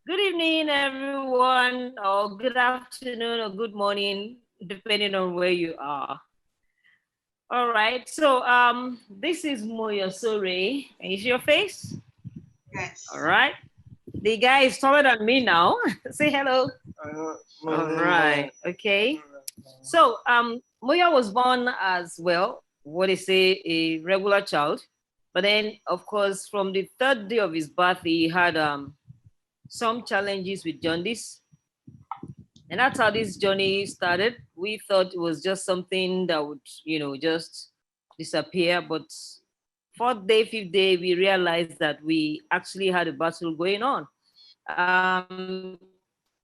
Good evening, everyone, or good afternoon, or good morning, depending on where you are. All right, so this is Moya Sore. Can you see your face? All Yes. right. The guy is taller than me now. Say hello. All right. Okay. So Moya was born as well, what they say, a regular child. But then, of course, from the third day of his birth, he had some challenges with jaundice. And that's how this journey started. We thought it was just something that would, just disappear. But fourth day, fifth day, we realized that we actually had a battle going on.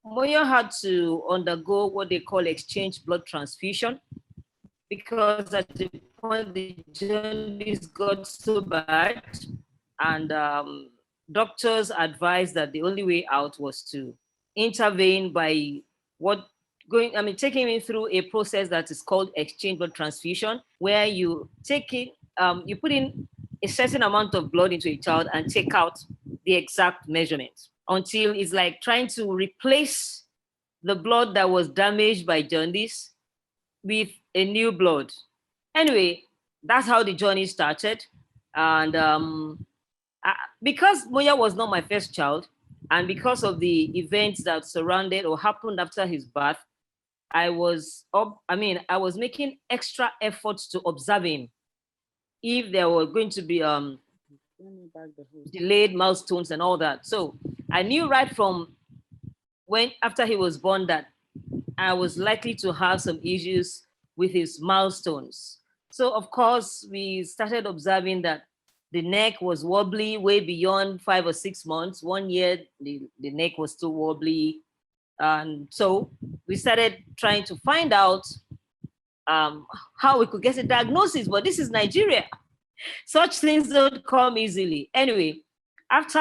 Moyo had to undergo what they call exchange blood transfusion because at the point the jaundice got so bad, and doctors advised that the only way out was to intervene by taking him through a process that is called exchange blood transfusion, where you put in a certain amount of blood into a child and take out the exact measurement until it's like trying to replace the blood that was damaged by jaundice with a new blood. Anyway, that's how the journey started. And because Moya was not my first child, and because of the events that surrounded or happened after his birth, I was making extra efforts to observe him if there were going to be delayed milestones and all that. So I knew right from when after he was born that I was likely to have some issues with his milestones. So of course we started observing that the neck was wobbly way beyond 5 or 6 months. 1 year, the neck was still wobbly. And so we started trying to find out um, how we could get a diagnosis, but this is Nigeria. Such things don't come easily. Anyway, after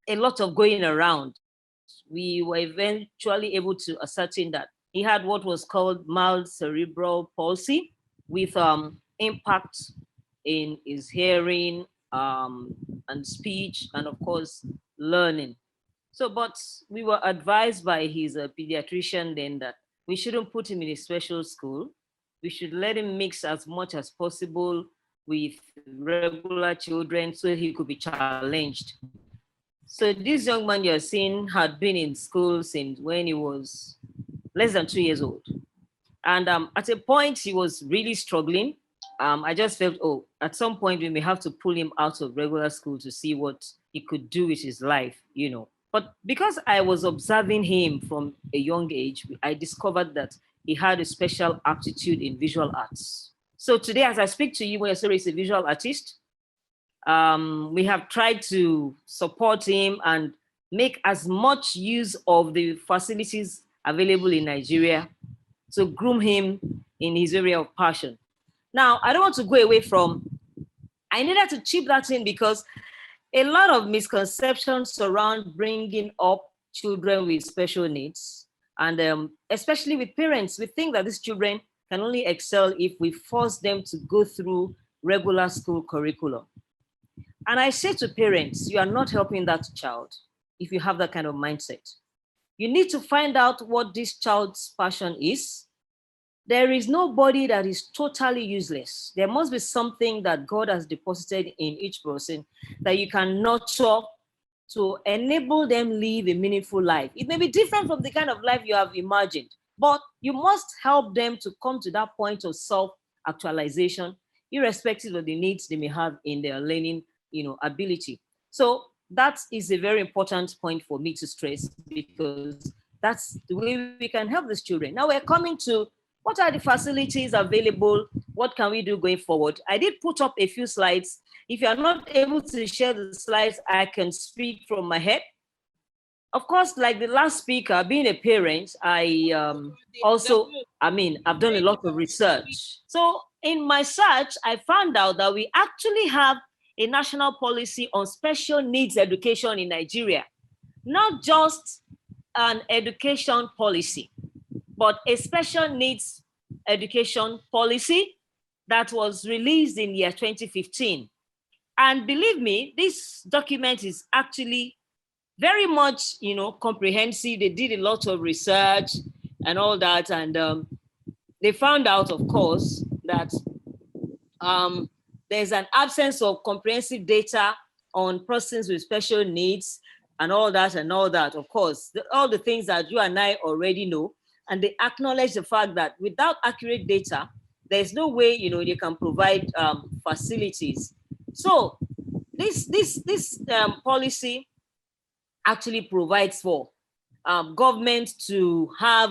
a lot of going around, we were eventually able to ascertain that he had what was called mild cerebral palsy with impact in his hearing and speech, and of course, learning. So, but we were advised by his pediatrician then that we shouldn't put him in a special school. We should let him mix as much as possible with regular children so he could be challenged. So this young man you're seeing had been in school since when he was less than 2 years old. And at a point, he was really struggling. I just felt, oh, at some point, we may have to pull him out of regular school to see what he could do with his life. But because I was observing him from a young age, I discovered that he had a special aptitude in visual arts. So today, as I speak to you, Moyesori is a visual artist. We have tried to support him and make as much use of the facilities available in Nigeria to groom him in his area of passion. Now, I don't want to go away from, I needed to chip that in because a lot of misconceptions surround bringing up children with special needs. And especially with parents, we think that these children can only excel if we force them to go through regular school curriculum. And I say to parents, you are not helping that child if you have that kind of mindset. You need to find out what this child's passion is. There is nobody that is totally useless. There must be something that God has deposited in each person that you can nurture to enable them live a meaningful life. It may be different from the kind of life you have imagined, but you must help them to come to that point of self-actualization, irrespective of the needs they may have in their learning, ability. So that is a very important point for me to stress because that's the way we can help these children. Now we're coming to what are the facilities available? What can we do going forward? I did put up a few slides. If you are not able to share the slides, I can speak from my head. Of course, like the last speaker, being a parent, I've done a lot of research. So in my search, I found out that we actually have a national policy on special needs education in Nigeria, not just an education policy, but a special needs education policy that was released in year 2015. And believe me, this document is actually very much, comprehensive. They did a lot of research and all that. And they found out, of course, that there's an absence of comprehensive data on persons with special needs and all that and all that. Of course, all the things that you and I already know. And they acknowledge the fact that without accurate data, there's no way, they can provide facilities. So this policy actually provides for government to have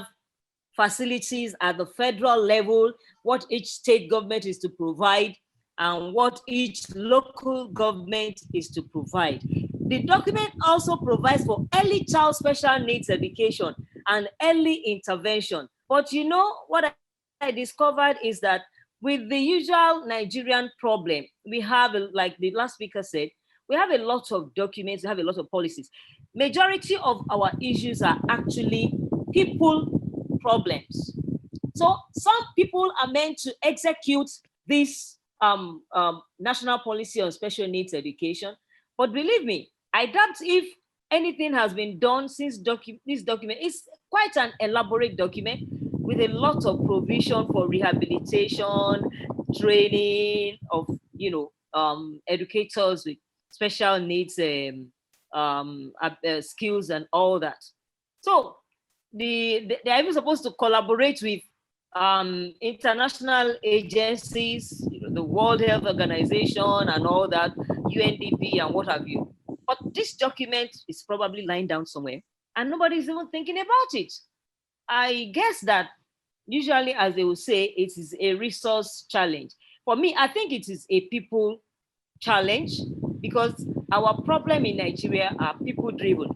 facilities at the federal level, what each state government is to provide, and what each local government is to provide. The document also provides for early child special needs education and early intervention. But what I discovered is that with the usual Nigerian problem, we have, like the last speaker said, we have a lot of documents, we have a lot of policies. Majority of our issues are actually people problems. So some people are meant to execute this national policy on special needs education. But believe me, I doubt if anything has been done since this document. Is quite an elaborate document with a lot of provision for rehabilitation, training of, educators with special needs skills and all that. So they are even supposed to collaborate with international agencies, the World Health Organization and all that, UNDP and what have you. But this document is probably lying down somewhere and nobody's even thinking about it. I guess that usually, as they will say, it is a resource challenge. For me, I think it is a people challenge because our problem in Nigeria are people driven.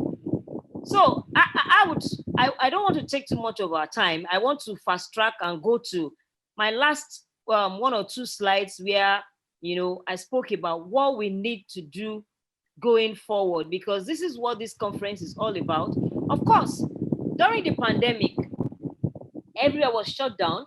So I don't want to take too much of our time. I want to fast track and go to my last one or two slides where, I spoke about what we need to do going forward, because this is what this conference is all about. Of course, during the pandemic, everywhere was shut down.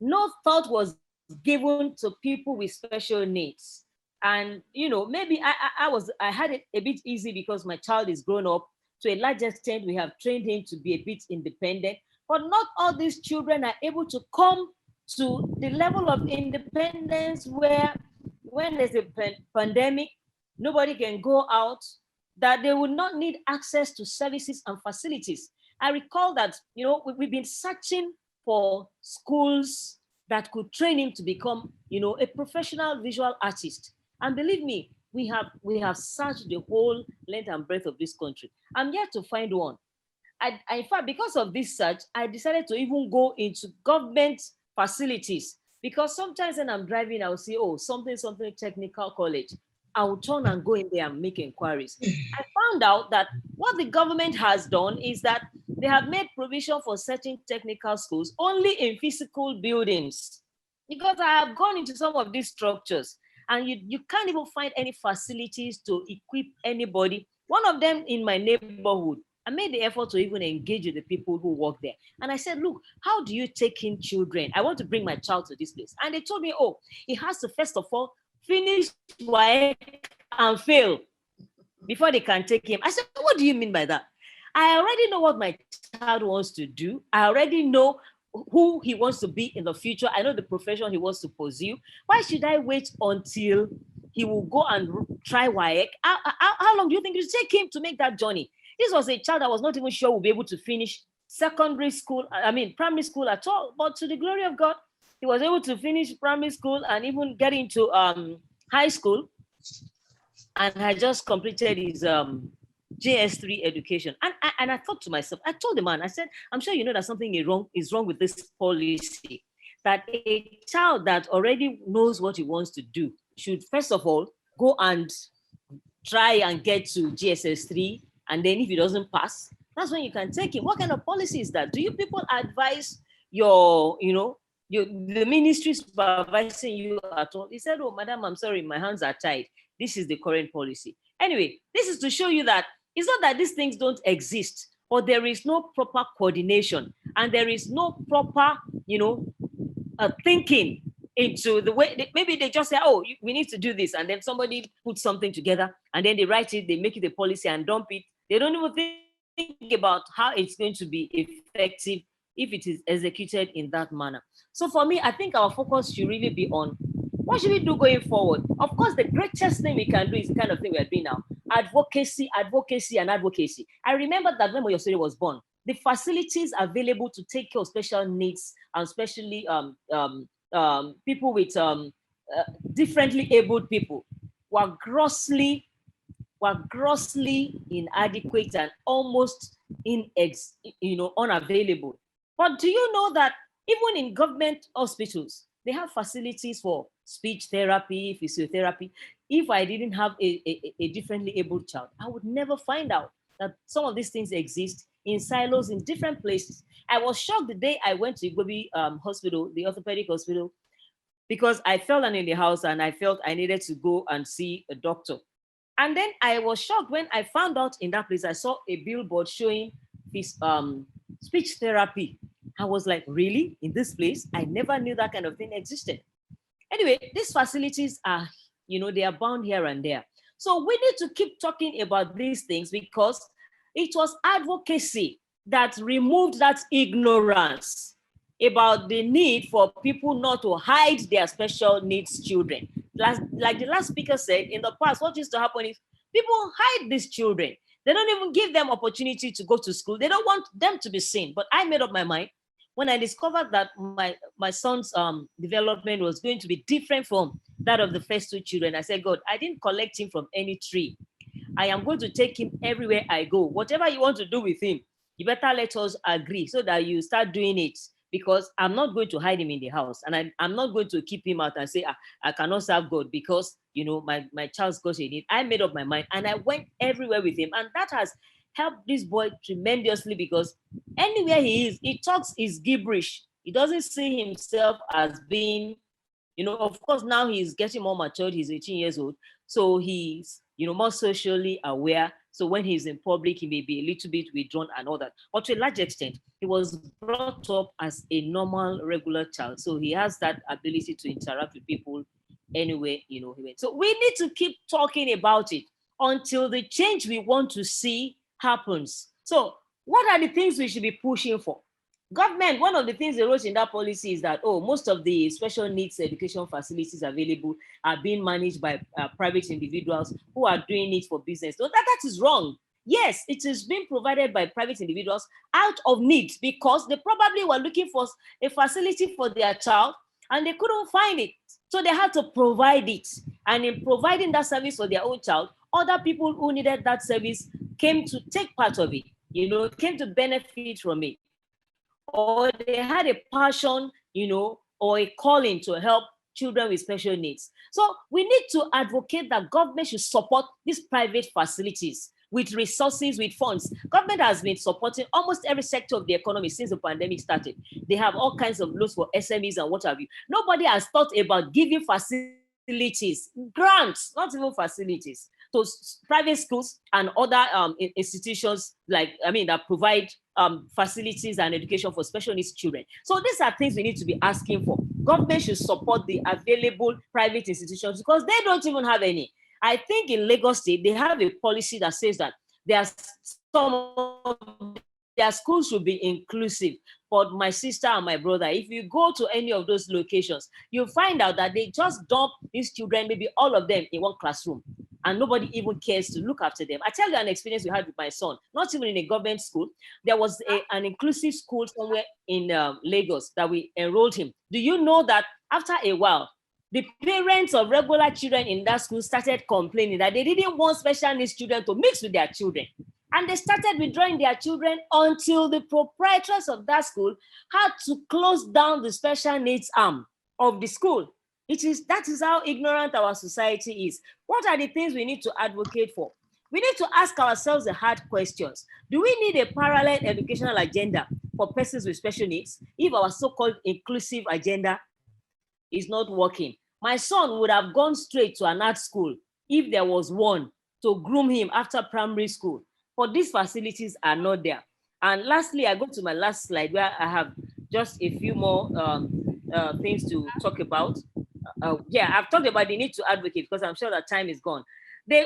No thought was given to people with special needs. And, maybe I had it a bit easy because my child is grown up. To a large extent, we have trained him to be a bit independent, but not all these children are able to come to the level of independence where when there's a pandemic, nobody can go out, that they would not need access to services and facilities. I recall that, we've been searching for schools that could train him to become, a professional visual artist. And believe me, we have searched the whole length and breadth of this country. I'm yet to find one. In fact, because of this search, I decided to even go into government facilities, because sometimes when I'm driving, I'll see, something technical college. I will turn and go in there and make inquiries. I found out that what the government has done is that they have made provision for certain technical schools only in physical buildings. Because I have gone into some of these structures and you can't even find any facilities to equip anybody. One of them in my neighborhood, I made the effort to even engage with the people who work there. And I said, look, how do you take in children? I want to bring my child to this place. And they told me, he has to first of all finish WAEC and fail before they can take him. I said, what do you mean by that? I already know what my child wants to do. I already know who he wants to be in the future. I know the profession he wants to pursue. Why should I wait until he will go and try WAEC? How long do you think it will take him to make that journey? This was a child that was not even sure will be able to finish primary school at all. But to the glory of God, he was able to finish primary school and even get into high school, and had just completed his JS3 education. And I thought to myself, I told the man, I said, I'm sure you know that something is wrong with this policy, that a child that already knows what he wants to do should first of all go and try and get to GSS3, and then if he doesn't pass, that's when you can take him. What kind of policy is that? Do you people advise the ministry supervising you at all? He said, madam, I'm sorry, my hands are tied. This is the current policy. Anyway, this is to show you that it's not that these things don't exist, but there is no proper coordination and there is no proper, thinking into the way. Maybe they just say, we need to do this. And then somebody puts something together and then they write it, they make it a policy and dump it They don't even think about how it's going to be effective if it is executed in that manner. So for me, I think our focus should really be on what should we do going forward. Of course, the greatest thing we can do is the kind of thing we are doing now: advocacy, advocacy, and advocacy. I remember that when Moyosori was born, the facilities available to take care of special needs, and especially people with differently abled people, were grossly inadequate and almost unavailable. But do you know that even in government hospitals, they have facilities for speech therapy, physiotherapy? If I didn't have a differently abled child, I would never find out that some of these things exist in silos in different places. I was shocked the day I went to Igbobi Hospital, the orthopedic hospital, because I fell down in the house and I felt I needed to go and see a doctor. And then I was shocked when I found out in that place, I saw a billboard showing this speech therapy. I was like, really? In this place? I never knew that kind of thing existed. Anyway, these facilities are, they are bound here and there. So we need to keep talking about these things because it was advocacy that removed that ignorance about the need for people not to hide their special needs children. Like the last speaker said, in the past, what used to happen is people hide these children. They don't even give them opportunity to go to school. They don't want them to be seen. But I made up my mind when I discovered that my son's development was going to be different from that of the first two children. I said, God, I didn't collect him from any tree. I am going to take him everywhere I go. Whatever you want to do with him, you better let us agree so that you start doing it, because I'm not going to hide him in the house, and I'm not going to keep him out and say, I cannot serve God because, my child's got a need. I made up my mind and I went everywhere with him. And that has helped this boy tremendously, because anywhere he is, he talks his gibberish. He doesn't see himself as being, of course, now he's getting more matured. He's 18 years old. So he's, more socially aware. So when he's in public, he may be a little bit withdrawn and all that. But to a large extent, he was brought up as a normal, regular child. So he has that ability to interact with people anywhere, he went. So we need to keep talking about it until the change we want to see happens. So what are the things we should be pushing for? Government, one of the things they wrote in that policy is that, most of the special needs education facilities available are being managed by private individuals who are doing it for business. So that is wrong. Yes, it is being provided by private individuals out of need, because they probably were looking for a facility for their child and they couldn't find it. So they had to provide it. And in providing that service for their own child, other people who needed that service came to take part of it, came to benefit from it. Or they had a passion, or a calling to help children with special needs. So we need to advocate that government should support these private facilities with resources, with funds. Government has been supporting almost every sector of the economy since the pandemic started. They have all kinds of loans for SMEs and what have you. Nobody has thought about giving facilities, grants, not even facilities, to private schools and other institutions that provide facilities and education for special needs children. So these are things we need to be asking for. Government should support the available private institutions because they don't even have any. I think in Lagos State, they have a policy that says that some of their schools should be inclusive. But my sister and my brother, if you go to any of those locations, you'll find out that they just dump these children, maybe all of them, in one classroom. And nobody even cares to look after them. I tell you an experience we had with my son, not even in a government school. There was an inclusive school somewhere in Lagos that we enrolled him. Do you know that after a while, the parents of regular children in that school started complaining that they didn't want special needs children to mix with their children. And they started withdrawing their children until the proprietors of that school had to close down the special needs arm of the school. That is how ignorant our society is. What are the things we need to advocate for? We need to ask ourselves the hard questions. Do we need a parallel educational agenda for persons with special needs if our so-called inclusive agenda is not working? My son would have gone straight to an art school if there was one to groom him after primary school. But these facilities are not there. And lastly, I go to my last slide where I have just a few more things to talk about. I've talked about the need to advocate because I'm sure that time is gone.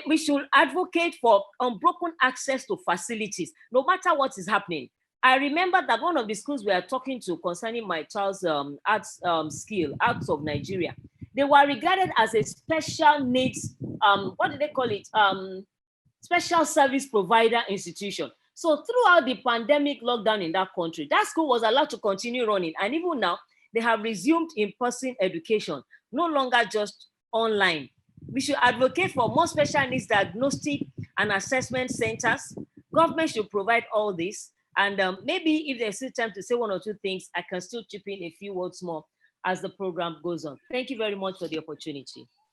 We should advocate for unbroken access to facilities, no matter what is happening. I remember that one of the schools we are talking to concerning my child's arts skill, Arts of Nigeria, they were regarded as a special needs, what do they call it? Special service provider institution. So throughout the pandemic lockdown in that country, that school was allowed to continue running. And even now, they have resumed in-person education, no longer just online. We should advocate for more special needs diagnostic and assessment centers. Government should provide all this. And maybe if there's still time to say one or two things, I can still chip in a few words more as the program goes on. Thank you very much for the opportunity.